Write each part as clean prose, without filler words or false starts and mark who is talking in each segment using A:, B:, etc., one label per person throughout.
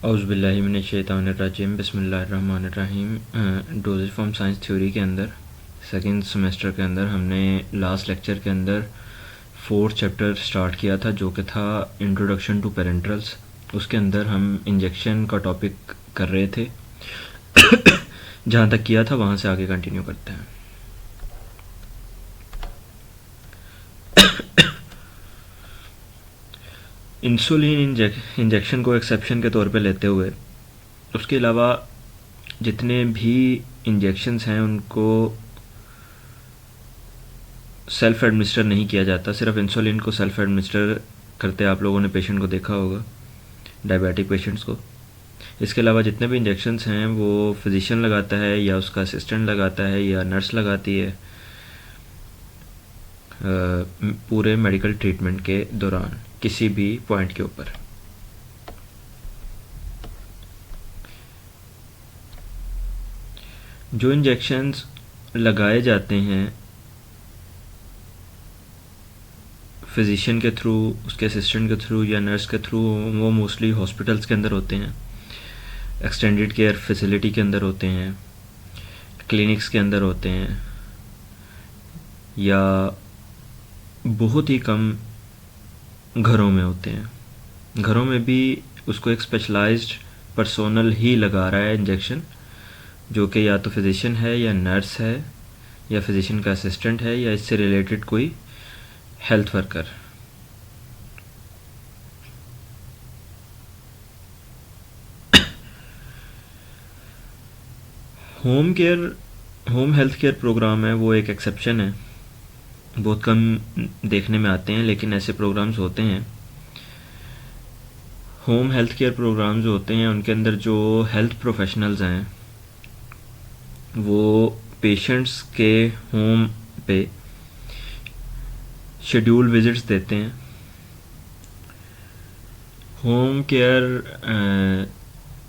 A: औज़ुबिल्लाहिमिनश्शैतानिर्रजीम बिस्मिल्लाहिर्रहमानिर्रहीम। Doses form science theory के अंदर सेकेंड सेमेस्टर के अंदर हमने लास्ट लेक्चर के अंदर फोर्थ चैप्टर स्टार्ट किया था, जो कि था इंट्रोडक्शन टू पेरेंट्रल्स। उसके अंदर हम इंजेक्शन का टॉपिक कर रहे थे। जहाँ तक किया था वहाँ से आगे कंटिन्यू करते हैं। इंसुलिन इंजेक्शन को एक्सेप्शन के तौर पे लेते हुए उसके अलावा जितने भी इंजेक्शंस हैं उनको सेल्फ एडमिनिस्टर नहीं किया जाता। सिर्फ इंसुलिन को सेल्फ एडमिनिस्टर करते आप लोगों ने पेशेंट को देखा होगा, डायबिटिक पेशेंट्स को। इसके अलावा जितने भी इंजेक्शंस हैं वो फिजिशियन लगाता है या उसका असिस्टेंट लगाता है या नर्स लगाती है पूरे मेडिकल ट्रीटमेंट के दौरान किसी भी पॉइंट के ऊपर। जो इंजेक्शंस लगाए जाते हैं फिजिशियन के थ्रू, उसके असिस्टेंट के थ्रू या नर्स के थ्रू, वो मोस्टली हॉस्पिटल्स के अंदर होते हैं, एक्सटेंडेड केयर फैसिलिटी के अंदर होते हैं, क्लिनिक्स के अंदर होते हैं, या बहुत ही कम घरों में होते हैं। घरों में भी उसको एक स्पेशलाइज्ड पर्सोनल ही लगा रहा है इंजेक्शन, जो कि या तो फिजिशियन है या नर्स है या फिजिशियन का असिस्टेंट है या इससे रिलेटेड कोई health worker. Home health care programme है, वो एक एक्सेप्शन है, बहुत कम देखने में आते हैं, लेकिन ऐसे प्रोग्राम्स होते हैं। होम हेल्थ केयर प्रोग्राम्स जो होते हैं उनके अंदर जो हेल्थ प्रोफेशनल्स हैं वो पेशेंट्स के होम पे शेड्यूल विजिट्स देते हैं। होम केयर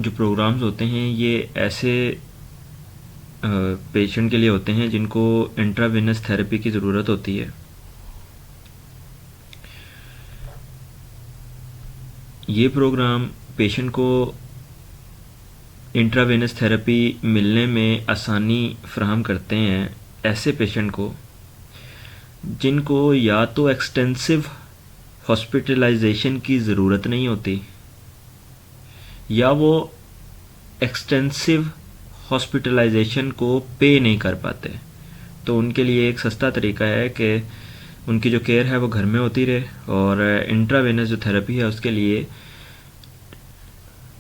A: जो प्रोग्राम्स होते हैं ये ऐसे पेशेंट के लिए होते हैं जिनको इंट्रावेनस थेरेपी की ज़रूरत होती है। ये प्रोग्राम पेशेंट को इंट्रावेनस थेरेपी मिलने में आसानी फ्राहम करते हैं ऐसे पेशेंट को जिनको या तो एक्सटेंसिव हॉस्पिटलाइजेशन की ज़रूरत नहीं होती या वो एक्सटेंसिव हॉस्पिटलाइजेशन को पे नहीं कर पाते। तो उनके लिए एक सस्ता तरीका है कि उनकी जो केयर है वो घर में होती रहे, और इंट्रावेनस जो थेरेपी है उसके लिए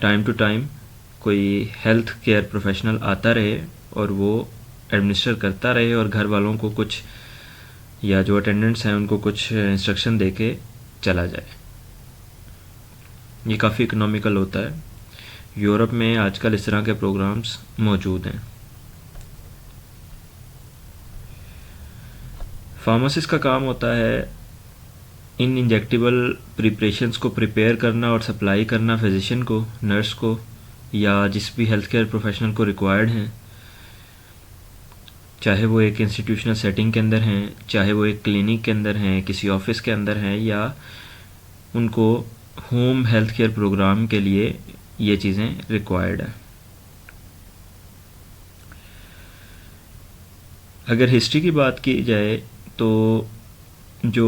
A: टाइम टू टाइम कोई हेल्थ केयर प्रोफेशनल आता रहे और वो एडमिनिस्टर करता रहे, और घर वालों को कुछ या जो अटेंडेंट्स हैं उनको कुछ इंस्ट्रक्शन दे के चला जाए। ये काफ़ी इकोनॉमिकल होता है। यूरोप में आजकल इस तरह के प्रोग्राम्स मौजूद हैं। फार्मासिस्ट का काम होता है इन इंजेक्टेबल प्रिपरेशंस को प्रिपेयर करना और सप्लाई करना फिजिशियन को, नर्स को, या जिस भी हेल्थ केयर प्रोफेशनल को रिक्वायर्ड हैं, चाहे वो एक इंस्टीट्यूशनल सेटिंग के अंदर हैं, चाहे वो एक क्लिनिक के अंदर हैं, किसी ऑफिस के अंदर हैं, या उनको होम हेल्थ केयर प्रोग्राम के लिए ये चीज़ें रिक्वायर्ड है। अगर हिस्ट्री की बात की जाए तो जो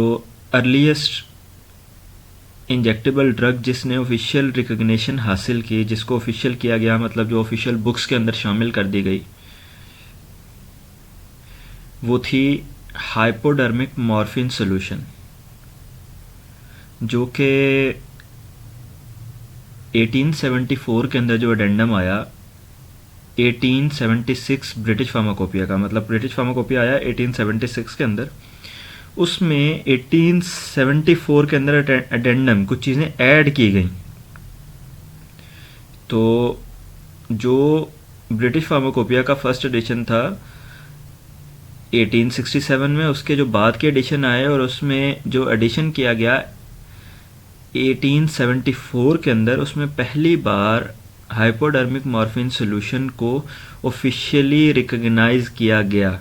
A: अर्लीस्ट इंजेक्टेबल ड्रग जिसने ऑफिशियल रिकग्निशन हासिल की, जिसको ऑफिशियल किया गया, मतलब जो ऑफिशियल बुक्स के अंदर शामिल कर दी गई, वो थी हाइपोडर्मिक मॉर्फिन सॉल्यूशन, जो कि 1874 के अंदर जो एडेंडम आया 1876 ब्रिटिश फार्माकोपिया का, मतलब ब्रिटिश फार्माकोपिया आया 1876 के अंदर, उसमें 1874 के अंदर एडेंडम कुछ चीज़ें ऐड की गई। तो जो ब्रिटिश फार्माकोपिया का फर्स्ट एडिशन था 1867 में, उसके जो बाद के एडिशन आए और उसमें जो एडिशन किया गया 1874 के अंदर, उसमें पहली बार हाइपोडर्मिक मॉर्फिन सॉल्यूशन को ऑफिशियली रिकॉग्नाइज किया गया।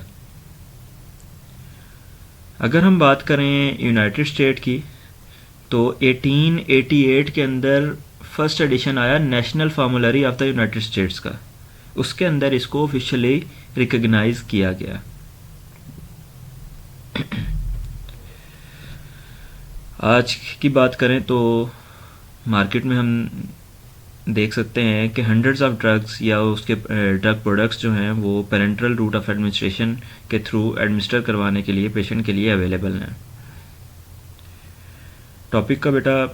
A: अगर हम बात करें यूनाइटेड स्टेट की तो 1888 के अंदर फर्स्ट एडिशन आया national फार्मूलरी of the United states का, उसके अंदर इसको ऑफिशियली रिकॉग्नाइज किया गया। आज की बात करें तो मार्केट में हम देख सकते हैं कि हंड्रेड्स ऑफ ड्रग्स या उसके ड्रग प्रोडक्ट्स जो हैं वो पेरेंटल रूट ऑफ एडमिनिस्ट्रेशन के थ्रू एडमिनिस्टर करवाने के लिए पेशेंट के लिए अवेलेबल हैं। टॉपिक का बेटा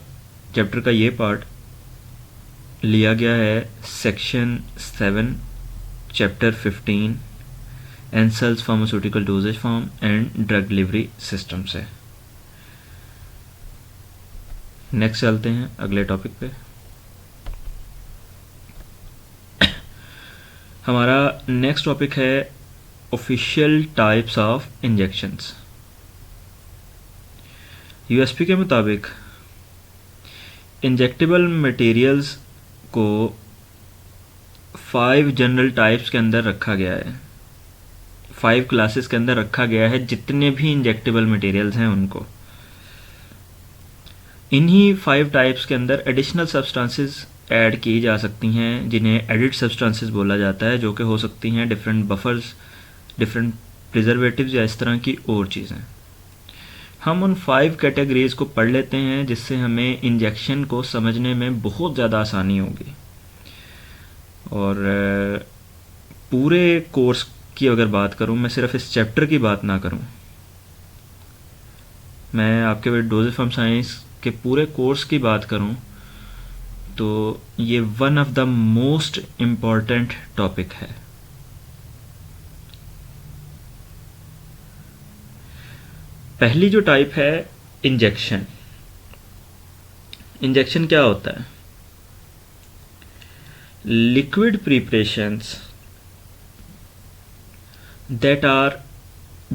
A: चैप्टर का ये पार्ट लिया गया है section 7 chapter 15 Ansel's pharmaceutical dosages form and drug delivery system से। नेक्स्ट चलते हैं अगले टॉपिक पे। हमारा नेक्स्ट टॉपिक है official types of injections. USP के मुताबिक इंजेक्टेबल मटेरियल्स को 5 जनरल टाइप्स के अंदर रखा गया है, 5 क्लासेस के अंदर रखा गया है जितने भी इंजेक्टेबल मटेरियल्स हैं उनको। इन्हीं 5 टाइप्स के अंदर एडिशनल सब्सटेंसेस ऐड की जा सकती हैं जिन्हें एडिड सब्सटेंसेस बोला जाता है, जो कि हो सकती हैं डिफरेंट बफर्स, डिफरेंट प्रिजर्वेटिव्स या इस तरह की और चीज़ें। हम उन 5 कैटेगरीज को पढ़ लेते हैं जिससे हमें इंजेक्शन को समझने में बहुत ज़्यादा आसानी होगी। और पूरे कोर्स की अगर बात करूं, मैं सिर्फ इस चैप्टर की बात ना करूं, मैं आपके डोजेज फॉर्म साइंस के पूरे कोर्स की बात करूं तो ये one of the most important topic है। पहली जो टाइप है इंजेक्शन। इंजेक्शन क्या होता है? Liquid preparations that are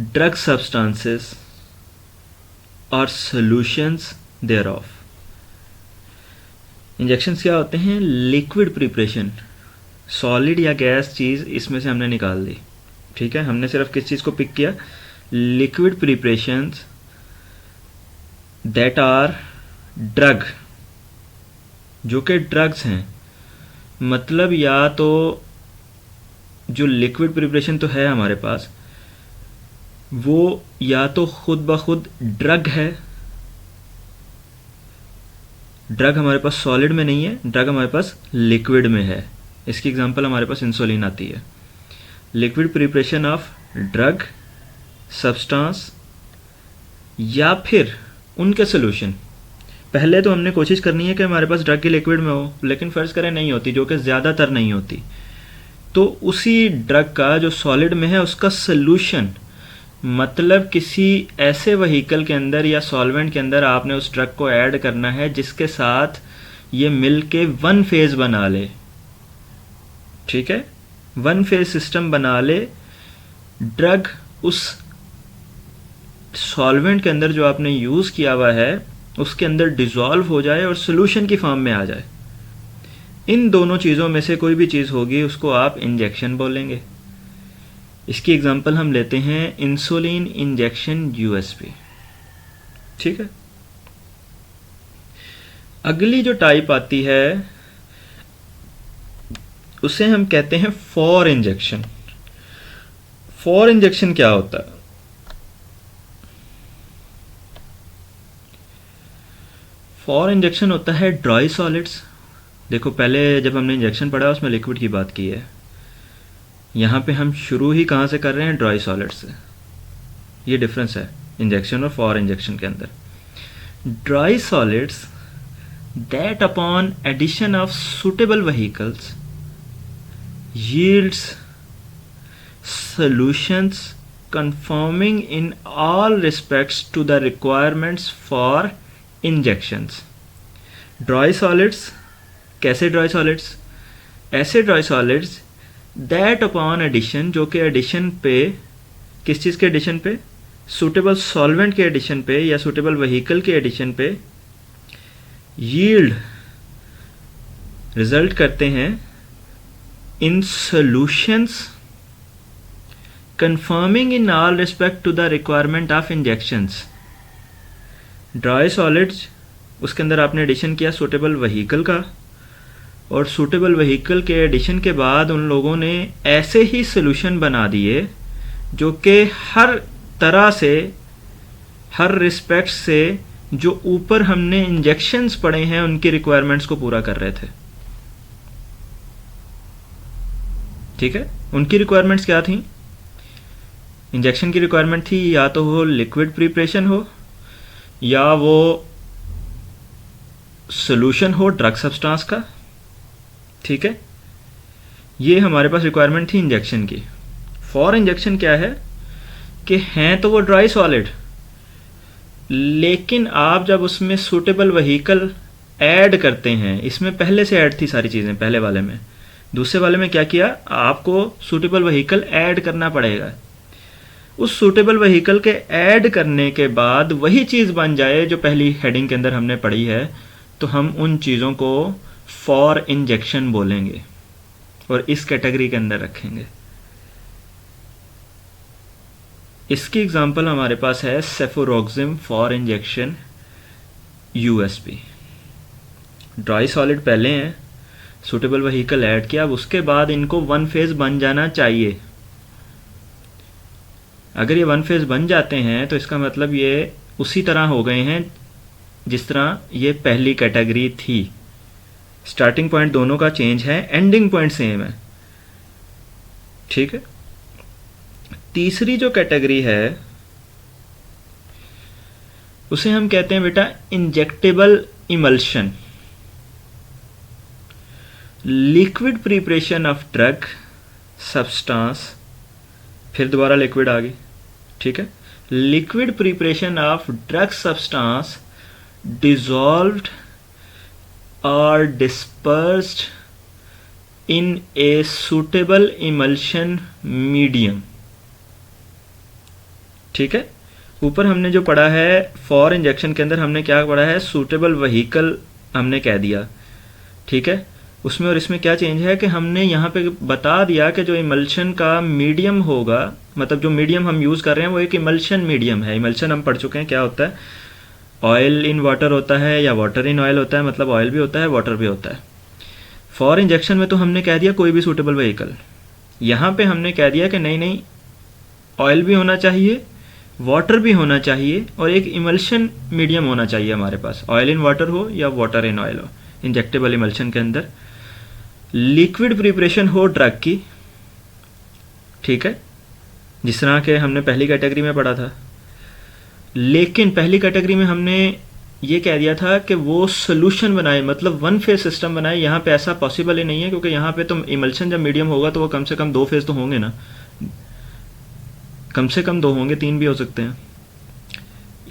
A: drug substances or solutions thereof। Injections क्या होते हैं? लिक्विड प्रिपरेशन, सॉलिड या गैस चीज़ इसमें से हमने निकाल दी, ठीक है। हमने सिर्फ किस चीज़ को पिक किया? Liquid preparations that are drug, जो कि ड्रग्स हैं। मतलब या तो जो लिक्विड प्रिपरेशन तो है हमारे पास, वो या तो खुद ब खुद ड्रग है, ड्रग हमारे पास सॉलिड में नहीं है, ड्रग हमारे पास लिक्विड में है। इसकी एग्जांपल हमारे पास इंसुलिन आती है। Liquid preparation of drug substance या फिर उनके सोल्यूशन। पहले तो हमने कोशिश करनी है कि हमारे पास ड्रग की लिक्विड में हो, लेकिन फ़र्ज़ करें नहीं होती, जो कि ज़्यादातर नहीं होती, तो उसी ड्रग का जो सॉलिड में है उसका सॉल्यूशन, मतलब किसी ऐसे व्हीकल के अंदर या सॉल्वेंट के अंदर आपने उस ड्रग को ऐड करना है जिसके साथ ये मिल के वन फेज बना ले, ठीक है, वन फेज सिस्टम बना ले। ड्रग उस सॉल्वेंट के अंदर जो आपने यूज़ किया हुआ है उसके अंदर डिज़ोल्व हो जाए और सॉल्यूशन की फॉर्म में आ जाए। इन दोनों चीज़ों में से कोई भी चीज़ होगी उसको आप इंजेक्शन बोलेंगे। इसकी एग्जांपल हम लेते हैं इंसुलिन इंजेक्शन यूएसपी, ठीक है। अगली जो टाइप आती है उसे हम कहते हैं फॉर इंजेक्शन। फॉर इंजेक्शन क्या होता है? फॉर इंजेक्शन होता है ड्राई सॉलिड्स। देखो, पहले जब हमने इंजेक्शन पढ़ा उसमें लिक्विड की बात की है, यहाँ पे हम शुरू ही कहाँ से कर रहे हैं? ड्राई सॉलिड से। ये डिफरेंस है इंजेक्शन और फॉर इंजेक्शन के अंदर। Dry solids that upon addition of suitable vehicles yields solutions conforming in all respects to the requirements for injections. Dry solids, कैसे dry solids? ऐसे dry solids that upon addition, जो कि addition पे, किस चीज़ के addition पे? suitable solvent के addition पे या suitable vehicle के addition पे yield result करते हैं in solutions conforming in all respect to the requirement of injections. Dry solids, उसके अंदर आपने एडिशन किया suitable vehicle का, और suitable vehicle के एडिशन के बाद उन लोगों ने ऐसे ही सोल्यूशन बना दिए जो कि हर तरह से, हर रिस्पेक्ट से जो ऊपर हमने इंजेक्शंस पढ़े हैं उनकी रिक्वायरमेंट्स को पूरा कर रहे थे. ठीक है, उनकी रिक्वायरमेंट्स क्या थी? इंजेक्शन की रिक्वायरमेंट थी या तो वो लिक्विड प्रिपरेशन हो या वो सोल्यूशन हो ड्रग सब्सटेंस का. ठीक है, ये हमारे पास रिक्वायरमेंट थी इंजेक्शन की. फॉर इंजेक्शन क्या है कि हैं तो वो ड्राई सॉलिड, लेकिन आप जब उसमें सूटेबल व्हीकल ऐड करते हैं, इसमें पहले से ऐड थी सारी चीज़ें पहले वाले में, दूसरे वाले में क्या किया, आपको सूटेबल व्हीकल ऐड करना पड़ेगा. उस सूटेबल व्हीकल के ऐड करने के बाद वही चीज़ बन जाए जो पहली हेडिंग के अंदर हमने पढ़ी है, तो हम उन चीज़ों को फॉर इंजेक्शन बोलेंगे और इस कैटेगरी के अंदर रखेंगे. इसकी एग्जांपल हमारे पास है cefuroxime for injection USP. Dry solid पहले हैं, सूटेबल व्हीकल ऐड किया, अब उसके बाद इनको वन फेज बन जाना चाहिए. अगर ये वन फेज बन जाते हैं तो इसका मतलब ये उसी तरह हो गए हैं जिस तरह ये पहली कैटेगरी थी. स्टार्टिंग पॉइंट दोनों का चेंज है, एंडिंग पॉइंट सेम है. ठीक है, तीसरी जो कैटेगरी है उसे हम कहते हैं बेटा injectable emulsion. Liquid preparation of drug substance, फिर दोबारा लिक्विड आ गई. ठीक है, liquid preparation of drug substance dissolved और dispersed in a suitable emulsion medium. ठीक है, ऊपर हमने जो पढ़ा है फॉर इंजेक्शन के अंदर हमने क्या पढ़ा है, सूटेबल व्हीकल हमने कह दिया. ठीक है, उसमें और इसमें क्या चेंज है कि हमने यहाँ पे बता दिया कि जो इमल्शन का मीडियम होगा, मतलब जो मीडियम हम यूज़ कर रहे हैं वो एक इमल्शन मीडियम है. इमल्शन हम पढ़ चुके हैं क्या होता है, ऑयल इन वाटर होता है या वाटर इन ऑयल होता है, मतलब ऑयल भी होता है वाटर भी होता है. फॉर इंजेक्शन में तो हमने कह दिया कोई भी सूटेबल व्हीकल. यहाँ पे हमने कह दिया कि नहीं, ऑयल भी होना चाहिए, वाटर भी होना चाहिए और एक इमल्शन मीडियम होना चाहिए हमारे पास, ऑयल इन वाटर हो या वाटर इन ऑयल हो. इंजेक्टेबल इमल्शन के अंदर लिक्विड प्रिपरेशन हो ड्रग की. ठीक है, जिस तरह के हमने पहली कैटेगरी में पढ़ा था, लेकिन पहली कैटेगरी में हमने ये कह दिया था कि वो सोल्यूशन बनाए, मतलब वन फेज सिस्टम बनाए. यहाँ पे ऐसा पॉसिबल ही नहीं है, क्योंकि यहाँ पे तो इमल्शन जब मीडियम होगा तो वो कम से कम दो फेज तो होंगे ना, कम से कम दो होंगे, तीन भी हो सकते हैं,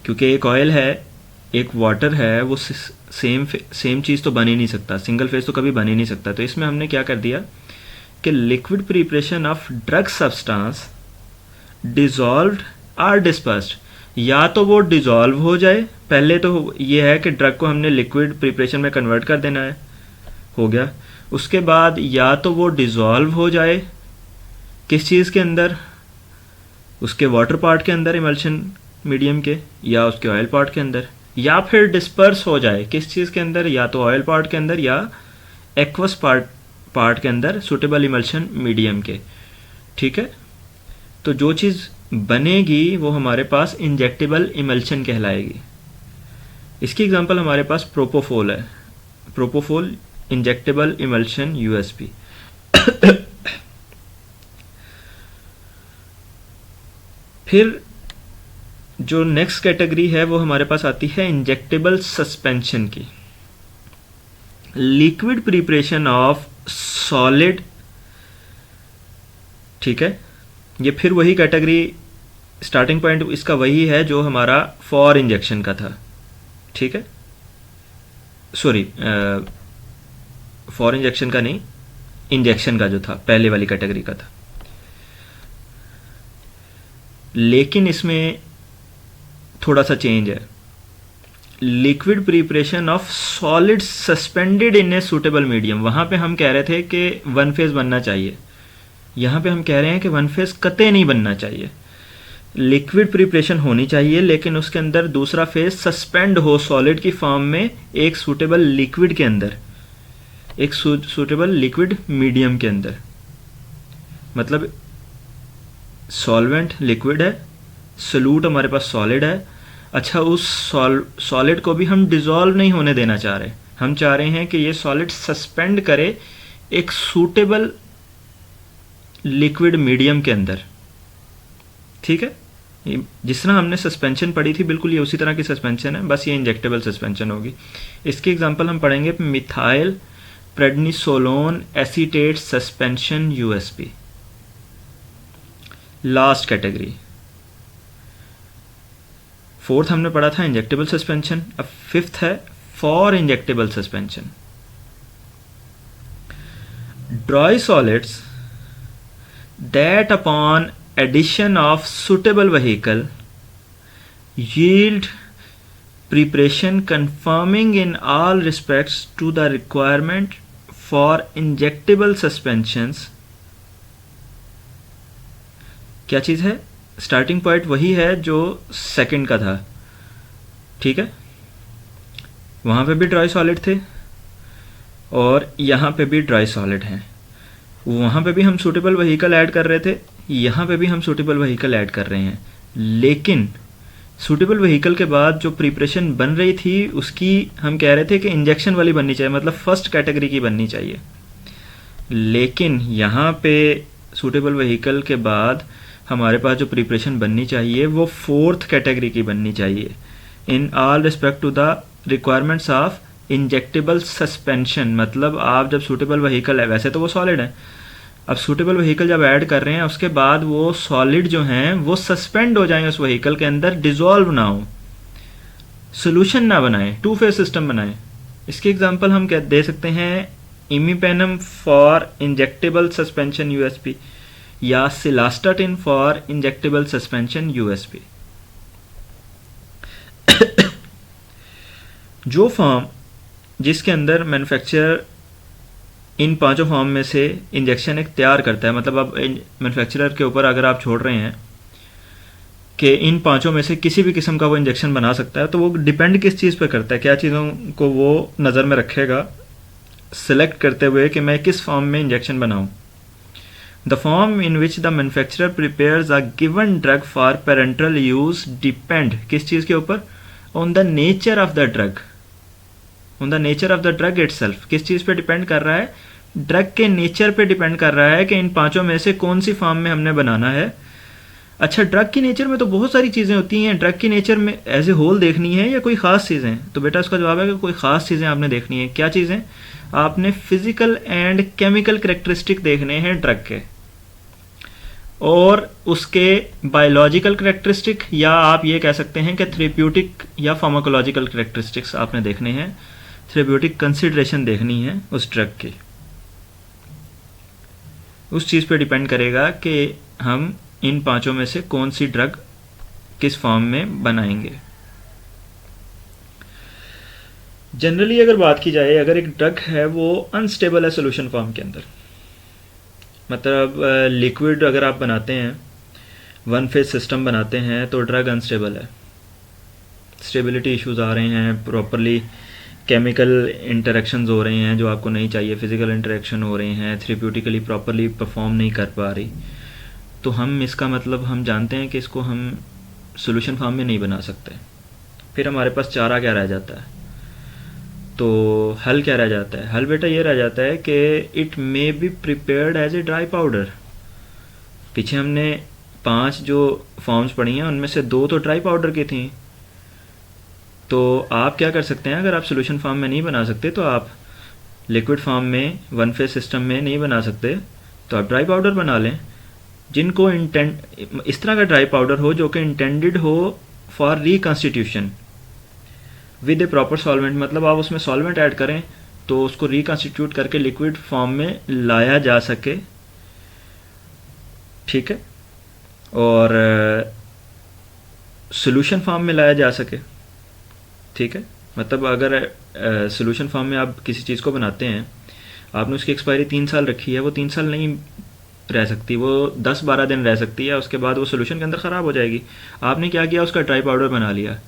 A: क्योंकि एक ऑयल है एक वाटर है, वो सेम चीज़ तो बन ही नहीं सकता, सिंगल फेज तो कभी बन ही नहीं सकता. तो इसमें हमने क्या कर दिया कि liquid preparation of drug substance dissolved और डिस्पर्स्ड, या तो वो डिसॉल्व हो जाए, पहले तो ये है कि ड्रग को हमने लिक्विड प्रिपरेशन में कन्वर्ट कर देना है, हो गया. उसके बाद या तो वो डिसॉल्व हो जाए किस चीज़ के अंदर, उसके वाटर पार्ट के अंदर इमल्शन मीडियम के, या उसके ऑयल पार्ट के अंदर, या फिर डिस्पर्स हो जाए किस चीज़ के अंदर, या तो ऑयल पार्ट के अंदर या एक्वस पार्ट के अंदर सूटेबल इमल्शन मीडियम के. ठीक है, तो जो चीज़ बनेगी वो हमारे पास इंजेक्टेबल इमल्शन कहलाएगी. इसकी एग्जांपल हमारे पास प्रोपोफोल है. Propofol injectable emulsion USP. फिर जो नेक्स्ट कैटेगरी है वो हमारे पास आती है इंजेक्टेबल सस्पेंशन की. लिक्विड प्रिपरेशन ऑफ सॉलिड, ठीक है, ये फिर वही कैटेगरी, स्टार्टिंग पॉइंट इसका वही है जो हमारा फॉर इंजेक्शन का था, ठीक है, सॉरी फॉर इंजेक्शन का नहीं, इंजेक्शन का जो था पहले वाली कैटेगरी का था। लेकिन इसमें थोड़ा सा चेंज है, liquid preparation of solid suspended in a suitable medium, वहाँ पे हम कह रहे थे कि वन फेज बनना चाहिए, यहाँ पे हम कह रहे हैं कि वन फेज कतई नहीं बनना चाहिए, लिक्विड प्रिपरेशन होनी चाहिए लेकिन उसके अंदर दूसरा फेज सस्पेंड हो सॉलिड की फॉर्म में एक सूटेबल लिक्विड के अंदर, एक सूटेबल लिक्विड मीडियम के अंदर। मतलब सॉल्वेंट लिक्विड है, सोल्यूट हमारे पास सॉलिड है, अच्छा उस सॉलिड को भी हम डिसॉल्व नहीं होने देना चाह रहे, हम चाह रहे हैं कि ये सॉलिड सस्पेंड करे एक सूटेबल लिक्विड मीडियम के अंदर, ठीक है। जिस तरह हमने सस्पेंशन पढ़ी थी बिल्कुल ये उसी तरह की सस्पेंशन है, बस ये इंजेक्टेबल सस्पेंशन होगी। इसकी एग्जांपल हम पढ़ेंगे methyl prednisolone acetate suspension USP. Last category, fourth हमने पढ़ा था इंजेक्टेबल सस्पेंशन, अब फिफ्थ है for injectable suspension. Dry solids that upon addition of suitable vehicle yield preparation conforming in all respects to the requirement for injectable suspensions। क्या चीज़ है, starting point वही है जो सेकंड का था, ठीक है, वहाँ पे भी ड्राई सॉलिड थे और यहाँ पे भी ड्राई सॉलिड हैं, वहाँ पे भी हम सूटेबल व्हीकल ऐड कर रहे थे, यहाँ पे भी हम सूटेबल व्हीकल ऐड कर रहे हैं, लेकिन सूटेबल व्हीकल के बाद जो प्रिपरेशन बन रही थी उसकी हम कह रहे थे कि इंजेक्शन वाली बननी चाहिए, मतलब फर्स्ट कैटेगरी की बननी चाहिए, लेकिन यहाँ पे सूटेबल व्हीकल के बाद हमारे पास जो प्रिपरेशन बननी चाहिए वो फोर्थ कैटेगरी की बननी चाहिए, in all respect to the requirements of injectable suspension. मतलब आप जब सूटेबल व्हीकल है, वैसे तो वो सॉलिड है, अब सूटेबल व्हीकल जब ऐड कर रहे हैं उसके बाद वो सॉलिड जो हैं वो सस्पेंड हो जाएं उस व्हीकल के अंदर, डिसॉल्व ना हो, सोल्यूशन ना बनाए, टू फेज सिस्टम बनाए। इसकी एग्जांपल हम क्या दे सकते हैं, इमीपेनम फॉर इंजेक्टेबल सस्पेंशन यूएसपी या सिलास्टाटिन फॉर इंजेक्टेबल सस्पेंशन यूएसपी। जो फॉर्म जिसके अंदर मैन्युफैक्चरर इन पांचों फॉर्म में से इंजेक्शन एक तैयार करता है, मतलब अब मैन्युफैक्चरर के ऊपर अगर आप छोड़ रहे हैं कि इन पांचों में से किसी भी किस्म का वो इंजेक्शन बना सकता है, तो वो डिपेंड किस चीज़ पर करता है, क्या चीज़ों को वो नज़र में रखेगा सिलेक्ट करते हुए कि मैं किस फॉर्म में इंजेक्शन बनाऊं। The form in which the manufacturer prepares a given drug for parental use depend किस चीज़ के ऊपर, on the nature of the drug, on the nature of the drug itself. किस चीज़ पे डिपेंड कर रहा है, ड्रग के नेचर पे डिपेंड कर रहा है कि इन पांचों में से कौन सी फॉर्म में हमने बनाना है। अच्छा, ड्रग की नेचर में तो बहुत सारी चीज़ें होती हैं, ड्रग की नेचर में एज ए होल देखनी है या कोई ख़ास चीज़ें, तो बेटा उसका जवाब है कि कोई ख़ास चीज़ें आपने देखनी है। क्या चीज़ें, आपने फिजिकल एंड केमिकल करेक्टरिस्टिक देखने हैं ड्रग के, और उसके बायोलॉजिकल करेक्टरिस्टिक या आप ये कह सकते हैं कि थेरेप्यूटिक या फार्माकोलॉजिकल करेक्टरिस्टिक्स आपने देखने हैं, थेरेप्यूटिक कंसिडरेशन देखनी है उस ड्रग की। उस चीज़ पे डिपेंड करेगा कि हम इन पांचों में से कौन सी ड्रग किस फॉर्म में बनाएंगे। जनरली अगर बात की जाए, अगर एक ड्रग है वो अनस्टेबल है सोल्यूशन फॉर्म के अंदर, मतलब लिक्विड अगर आप बनाते हैं, वन फेज सिस्टम बनाते हैं, तो ड्रग अनस्टेबल है, स्टेबिलिटी इश्यूज आ रहे हैं, प्रॉपरली केमिकल इंटरेक्शंस हो रहे हैं जो आपको नहीं चाहिए, फिजिकल इंटरेक्शन हो रहे हैं, थेरेप्यूटिकली प्रॉपरली परफॉर्म नहीं कर पा रही, तो हम इसका मतलब हम जानते हैं कि इसको हम सोल्यूशन फॉर्म में नहीं बना सकते। फिर हमारे पास चारा क्या रह जाता है, तो हल क्या रह जाता है, हल बेटा ये रह जाता है कि it may be prepared as a dry powder. पीछे हमने 5 जो फॉर्म्स पढ़ी हैं उनमें से 2 तो ड्राई पाउडर की थी, तो आप क्या कर सकते हैं, अगर आप सोल्यूशन फॉर्म में नहीं बना सकते तो आप लिक्विड फॉर्म में वन फेज सिस्टम में नहीं बना सकते तो आप ड्राई पाउडर बना लें, जिनको इस तरह का ड्राई पाउडर हो जो कि इंटेंडेड हो for reconstitution with A proper solvent, मतलब आप उसमें सॉल्वेंट ऐड करें तो उसको रिकॉन्स्टिट्यूट करके लिक्विड फॉर्म में लाया जा सके, ठीक है, और सोल्यूशन फॉर्म में लाया जा सके, ठीक है। मतलब अगर सोल्यूशन फॉर्म में आप किसी चीज़ को बनाते हैं, आपने उसकी एक्सपायरी 3 साल रखी है, वो 3 साल नहीं रह सकती, वो 10-12 दिन रह सकती है, उसके बाद वो सोल्यूशन के अंदर ख़राब हो जाएगी। आपने क्या किया, उसका ड्राई पाउडर बना लिया।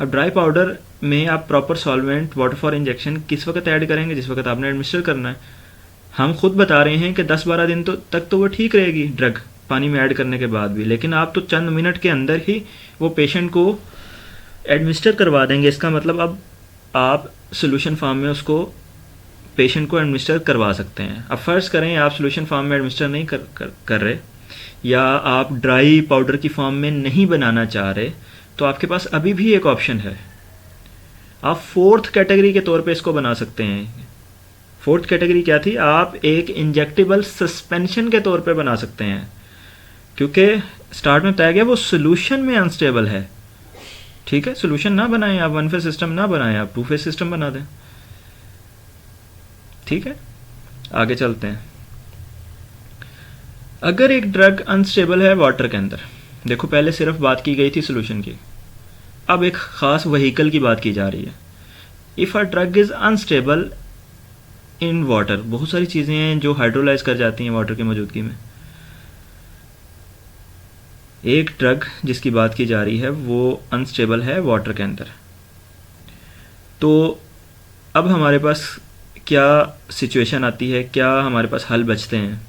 A: अब ड्राई पाउडर में आप proper solvent water for injection किस वक्त ऐड करेंगे, जिस वक्त आपने एडमिनिस्टर करना है। हम खुद बता रहे हैं कि 10-12 दिन तक तो वो ठीक रहेगी ड्रग पानी में ऐड करने के बाद भी, लेकिन आप तो चंद मिनट के अंदर ही वो पेशेंट को एडमिनिस्टर करवा देंगे। इसका मतलब अब आप सोल्यूशन फॉर्म में उसको पेशेंट को एडमिनिस्टर करवा सकते हैं। अब फ़र्ज़ करें आप सोल्यूशन फॉर्म में एडमिनिस्टर नहीं कर रहे, या आप ड्राई पाउडर की फॉर्म में नहीं बनाना चाह रहे, तो आपके पास अभी भी एक ऑप्शन है, आप फोर्थ कैटेगरी के तौर पे इसको बना सकते हैं। फोर्थ कैटेगरी क्या थी, आप एक इंजेक्टेबल सस्पेंशन के तौर पे बना सकते हैं, क्योंकि स्टार्ट में बताया गया वो सोल्यूशन में अनस्टेबल है, ठीक है। सोल्यूशन ना बनाएं आप, वन फेज सिस्टम ना बनाएं आप, 2 फेज सिस्टम बना दें, ठीक है। आगे चलते हैं। अगर एक ड्रग अनस्टेबल है वाटर के अंदर, देखो पहले सिर्फ बात की गई थी सोल्यूशन की, अब एक ख़ास व्हीकल की बात की जा रही है। If a drug is unstable in water, बहुत सारी चीज़ें हैं जो हाइड्रोलाइज कर जाती हैं वाटर की मौजूदगी में। एक ड्रग जिसकी बात की जा रही है वो अनस्टेबल है वाटर के अंदर, तो अब हमारे पास क्या सिचुएशन आती है, क्या हमारे पास हल बचते हैं।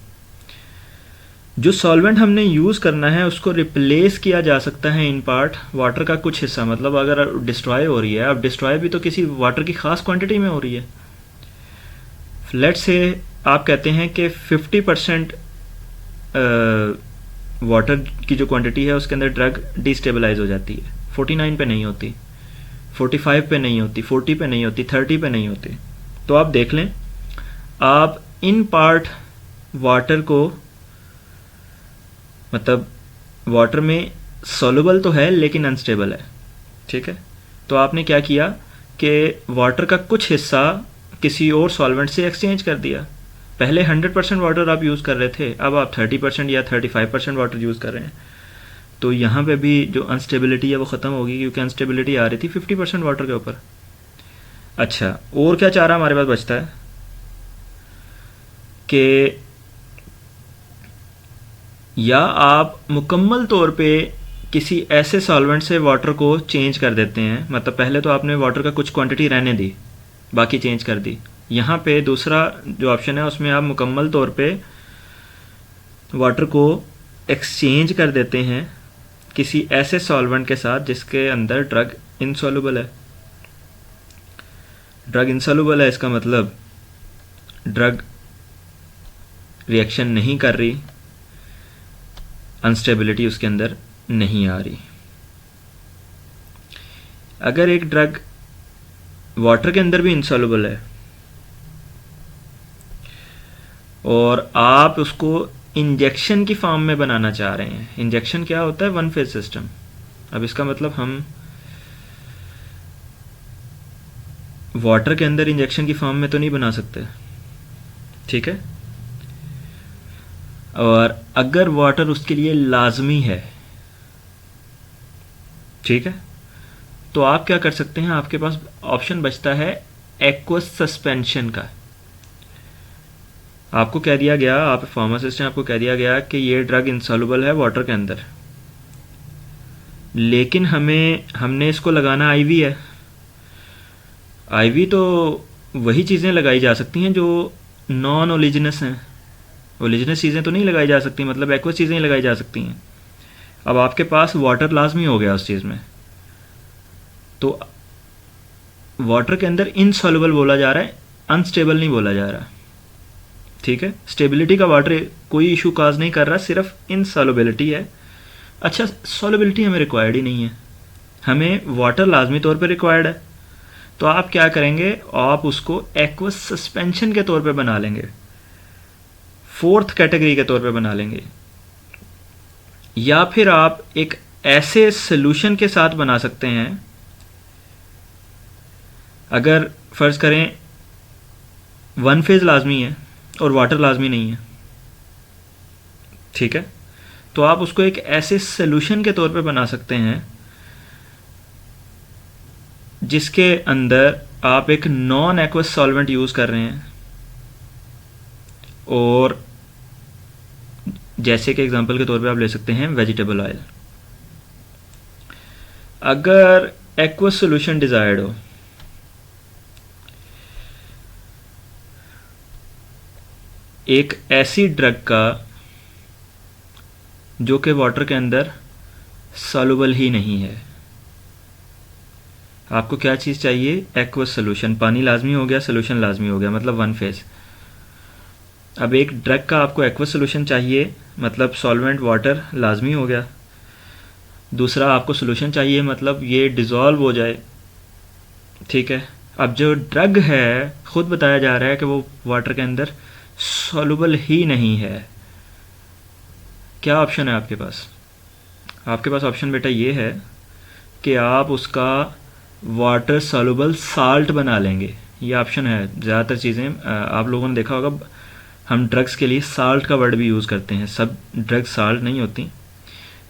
A: जो सॉल्वेंट हमने यूज़ करना है उसको रिप्लेस किया जा सकता है इन पार्ट वाटर का कुछ हिस्सा, मतलब अगर डिस्ट्रॉय हो रही है, अब डिस्ट्रॉय भी तो किसी वाटर की ख़ास क्वांटिटी में हो रही है। लेट्स से आप कहते हैं कि 50% वाटर की जो क्वांटिटी है उसके अंदर ड्रग डिस्टेबलाइज हो जाती है, 49 पे नहीं होती, 45 पे नहीं होती, 40 पे नहीं होती, 30 पे नहीं होती। तो आप देख लें, आप इन पार्ट वाटर को, मतलब वाटर में सॉल्युबल तो है लेकिन अनस्टेबल है, ठीक है। तो आपने क्या किया कि वाटर का कुछ हिस्सा किसी और सॉल्वेंट से एक्सचेंज कर दिया। पहले 100% वाटर आप यूज़ कर रहे थे, अब आप 30% या 35% वाटर यूज़ कर रहे हैं। तो यहाँ पे भी जो अनस्टेबिलिटी है वो ख़त्म होगी, क्योंकि अनस्टेबिलिटी आ रही थी 50% वाटर के ऊपर। अच्छा, और क्या चारा हमारे पास बचता है कि या आप मुकम्मल तौर पे किसी ऐसे सॉल्वेंट से वाटर को चेंज कर देते हैं, मतलब पहले तो आपने वाटर का कुछ क्वांटिटी रहने दी, बाकी चेंज कर दी। यहाँ पे दूसरा जो ऑप्शन है उसमें आप मुकम्मल तौर पे वाटर को एक्सचेंज कर देते हैं किसी ऐसे सॉल्वेंट के साथ जिसके अंदर ड्रग इनसॉल्युबल है। ड्रग इनसॉल्युबल है, इसका मतलब ड्रग रिएक्शन नहीं कर रही, अनस्टेबिलिटी उसके अंदर नहीं आ रही। अगर एक ड्रग वाटर के अंदर भी इनसॉल्युबल है और आप उसको इंजेक्शन की फॉर्म में बनाना चाह रहे हैं, इंजेक्शन क्या होता है, वन फेज सिस्टम। अब इसका मतलब हम वाटर के अंदर इंजेक्शन की फॉर्म में तो नहीं बना सकते, ठीक है। और अगर वाटर उसके लिए लाजमी है, ठीक है, तो आप क्या कर सकते हैं, आपके पास ऑप्शन बचता है एक्वस सस्पेंशन का। आपको कह दिया गया, आप फार्मासिस्ट हैं, आपको कह दिया गया कि ये ड्रग इंसॉल्युबल है वाटर के अंदर, लेकिन हमने इसको लगाना आईवी है। आईवी तो वही चीज़ें लगाई जा सकती हैं जो नॉन ओलिजिनस हैं, ओलिजिनस चीज़ें तो नहीं लगाई जा सकती, मतलब एक्वस चीज़ें ही लगाई जा सकती हैं। अब आपके पास वाटर लाजमी हो गया उस चीज़ में, तो वाटर के अंदर इनसॉल्युबल बोला जा रहा है, अनस्टेबल नहीं बोला जा रहा, ठीक है। स्टेबिलिटी का वाटर कोई इशू काज नहीं कर रहा, सिर्फ इनसॉल्युबिलिटी है। अच्छा, सॉल्युबिलिटी हमें रिक्वायर्ड ही नहीं है, हमें वाटर लाजमी तौर पे रिक्वायर्ड है, तो आप क्या करेंगे, आप उसको एक्वस सस्पेंशन के तौर पे बना लेंगे, फोर्थ कैटेगरी के तौर पे बना लेंगे। या फिर आप एक ऐसे सोल्यूशन के साथ बना सकते हैं, अगर फर्ज करें वन फेज लाजमी है और वाटर लाजमी नहीं है, ठीक है, तो आप उसको एक ऐसे सोल्यूशन के तौर पे बना सकते हैं जिसके अंदर आप एक नॉन एक्वस सॉल्वेंट यूज कर रहे हैं। और जैसे कि एग्जांपल के तौर पे आप ले सकते हैं वेजिटेबल ऑयल। अगर एक्वस सॉल्यूशन डिजायर्ड हो, एक ऐसी ड्रग का जो कि वाटर के अंदर सॉल्युबल ही नहीं है, आपको क्या चीज़ चाहिए, एक्वस सॉल्यूशन। पानी लाजमी हो गया, सॉल्यूशन लाजमी हो गया, मतलब वन फेज। अब एक ड्रग का आपको एक्वस सॉल्यूशन चाहिए, मतलब सॉल्वेंट वाटर लाजमी हो गया। दूसरा आपको सॉल्यूशन चाहिए, मतलब ये डिज़ोल्व हो जाए, ठीक है। अब जो ड्रग है खुद बताया जा रहा है कि वो वाटर के अंदर सॉल्युबल ही नहीं है। क्या ऑप्शन है आपके पास? आपके पास ऑप्शन बेटा ये है कि आप उसका वाटर सॉल्युबल साल्ट बना लेंगे। ये ऑप्शन है। ज़्यादातर चीज़ें आप लोगों ने देखा होगा, हम ड्रग्स के लिए साल्ट का वर्ड भी यूज़ करते हैं, सब ड्रग्स साल्ट नहीं होती।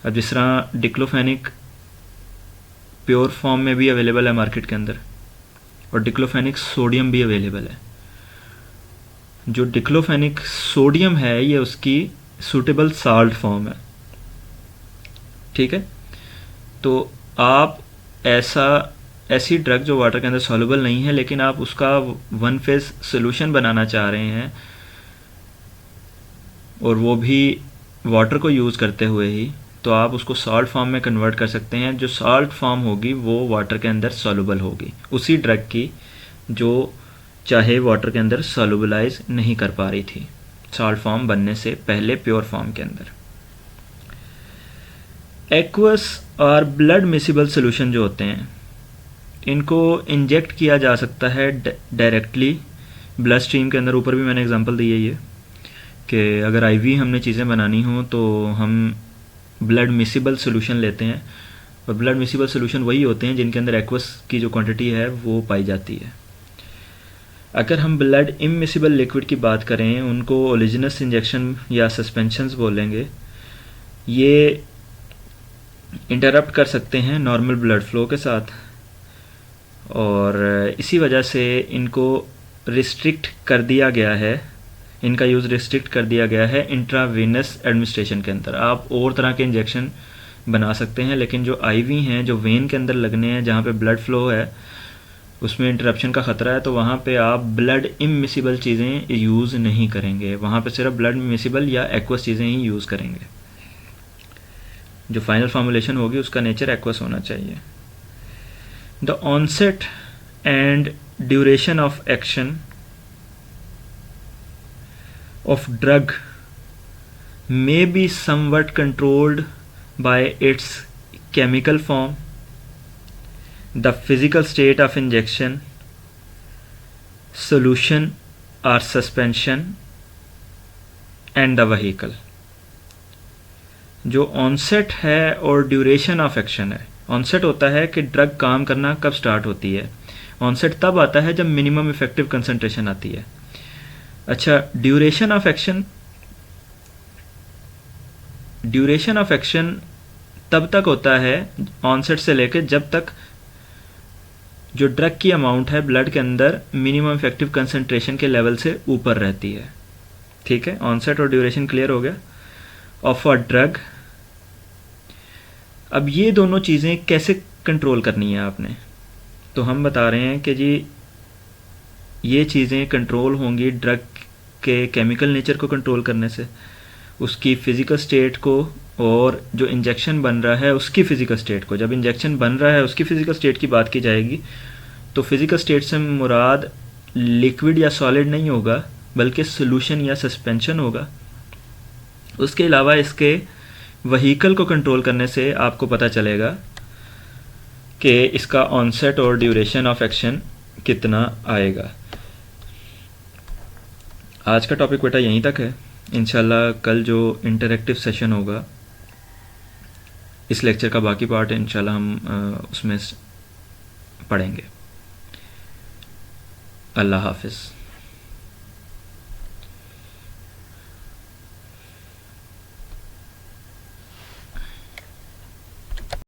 A: अब जिस तरह डिक्लोफेनिक प्योर फॉर्म में भी अवेलेबल है मार्केट के अंदर, और डिक्लोफेनिक सोडियम भी अवेलेबल है। जो डिक्लोफेनिक सोडियम है ये उसकी सूटेबल साल्ट फॉर्म है, ठीक है। तो आप ऐसी ड्रग जो वाटर के अंदर सॉल्युबल नहीं है लेकिन आप उसका वन फेज सोल्यूशन बनाना चाह रहे हैं, और वो भी वाटर को यूज़ करते हुए ही, तो आप उसको सॉल्ट फॉर्म में कन्वर्ट कर सकते हैं। जो सॉल्ट फॉर्म होगी वो वाटर के अंदर सॉल्युबल होगी, उसी ड्रग की जो चाहे वाटर के अंदर सॉल्युबलाइज नहीं कर पा रही थी सॉल्ट फॉर्म बनने से पहले प्योर फॉर्म के अंदर। एक्वस और ब्लड मिसिबल सोल्यूशन जो होते हैं, इनको इंजेक्ट किया जा सकता है डायरेक्टली ब्लड स्ट्रीम के अंदर। ऊपर भी मैंने एग्जांपल दी है ये कि अगर आईवी हमने चीज़ें बनानी हो तो हम ब्लड मिसिबल सोल्यूशन लेते हैं, और ब्लड मिसिबल सोल्यूशन वही होते हैं जिनके अंदर एक्वस की जो क्वांटिटी है वो पाई जाती है। अगर हम ब्लड इमिसिबल लिक्विड की बात करें, उनको ओलिजिनस इंजेक्शन या सस्पेंशंस बोलेंगे। ये इंटरप्ट कर सकते हैं नॉर्मल ब्लड फ्लो के साथ, और इसी वजह से इनको रिस्ट्रिक्ट कर दिया गया है, इनका यूज़ रिस्ट्रिक्ट कर दिया गया है इंट्रावेनस एडमिनिस्ट्रेशन के अंदर। आप और तरह के इंजेक्शन बना सकते हैं, लेकिन जो आईवी हैं, जो वेन के अंदर लगने हैं, जहाँ पे ब्लड फ्लो है उसमें इंटरप्शन का ख़तरा है, तो वहाँ पे आप ब्लड इमिसिबल चीज़ें यूज़ नहीं करेंगे। वहाँ पे सिर्फ ब्लड मिसिबल या एक्वस चीज़ें ही यूज़ करेंगे। जो फाइनल फॉर्मुलेशन होगी उसका नेचर एक्वस होना चाहिए। The onset and duration of action of drug may be somewhat controlled by its chemical form, the physical state of injection, solution or suspension and the vehicle। जो onset है और duration of action है, onset होता है कि drug काम करना कब स्टार्ट होती है। ऑनसेट तब आता है जब मिनिमम इफेक्टिव कंसंट्रेशन आती है। अच्छा, ड्यूरेशन ऑफ एक्शन तब तक होता है ऑनसेट से लेकर जब तक जो ड्रग की अमाउंट है ब्लड के अंदर मिनिमम इफेक्टिव कंसंट्रेशन के लेवल से ऊपर रहती है, ठीक है। ऑनसेट और ड्यूरेशन क्लियर हो गया ऑफ अ ड्रग। अब ये दोनों चीज़ें कैसे कंट्रोल करनी है आपने, तो हम बता रहे हैं कि जी ये चीज़ें कंट्रोल होंगी ड्रग के केमिकल नेचर को कंट्रोल करने से, उसकी फ़िज़िकल स्टेट को, और जो इंजेक्शन बन रहा है उसकी फ़िज़िकल स्टेट को। जब इंजेक्शन बन रहा है उसकी फ़िज़िकल स्टेट की बात की जाएगी, तो फ़िज़िकल स्टेट से मुराद लिक्विड या सॉलिड नहीं होगा बल्कि सोल्यूशन या सस्पेंशन होगा। उसके अलावा इसके व्हीकल को कंट्रोल करने से आपको पता चलेगा कि इसका ऑनसेट और ड्यूरेशन ऑफ एक्शन कितना आएगा। आज का टॉपिक बेटा यहीं तक है। इंशाल्लाह कल जो इंटरेक्टिव सेशन होगा, इस लेक्चर का बाकी पार्ट इंशाल्लाह हम उसमें पढ़ेंगे। अल्लाह हाफिज़।